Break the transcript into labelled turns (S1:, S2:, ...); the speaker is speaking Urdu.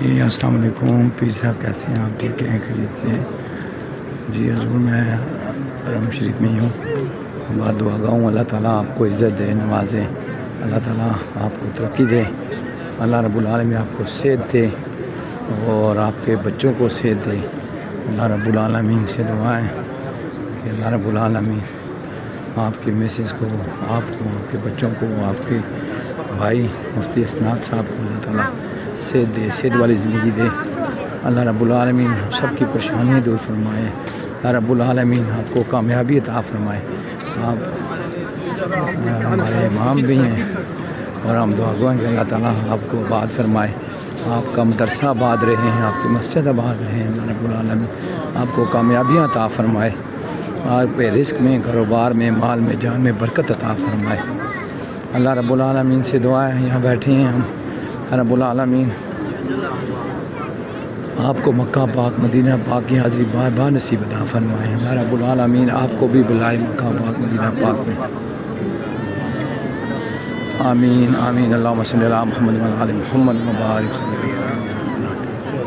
S1: جی السلام علیکم پیر صاحب، کیسے ہیں آپ؟ ٹھیک ہیں؟ خیریت سے؟ جی حضور میں حرم شریف میں ہی ہوں، بات دعا گا ہوں اللہ تعالیٰ آپ کو عزت دے، نوازے، اللہ تعالیٰ آپ کو ترقی دے، اللہ رب العالمین آپ کو صحت دے اور آپ کے بچوں کو صحت دے۔ اللہ رب العالمین سے دعا ہے کہ اللہ رب العالمین آپ کے میسج کو، آپ کو، آپ کے بچوں کو، آپ کے بھائی مفتی اسناد صاحب کو اللہ تعالیٰ صحت دے، صحت والی زندگی دے۔ اللہ رب العالمین سب کی پریشانیاں دور فرمائے۔ اللہ رب العالمین آپ کو کامیابی عطا فرمائے۔ آپ ہمارے امام بھی ہیں اور ہم دعا گو ہیں کہ اللہ تعالیٰ آپ کو آباد فرمائے، آپ کا مدرسہ آباد رہے ہیں، آپ کی مسجد آباد رہے ہیں۔ اللہ رب العالمین آپ کو کامیابیاں عطا فرمائے، آپ کے رزق میں، کاروبار میں، مال میں، جان میں برکت عطا فرمائے۔ اللہ رب العالمین سے دعا ہے، یہاں بیٹھے ہیں ہم، رب العالمین آپ کو مکہ پاک، مدینہ پاک کی حاضری بار بار نصیب عطا فرمائے۔ اللہ رب العالمین آپ کو بھی بلائے مکہ پاک، مدینہ پاک میں۔ آمین آمین۔ اللہم صلی علی محمد وعلی آل محمد مبارک۔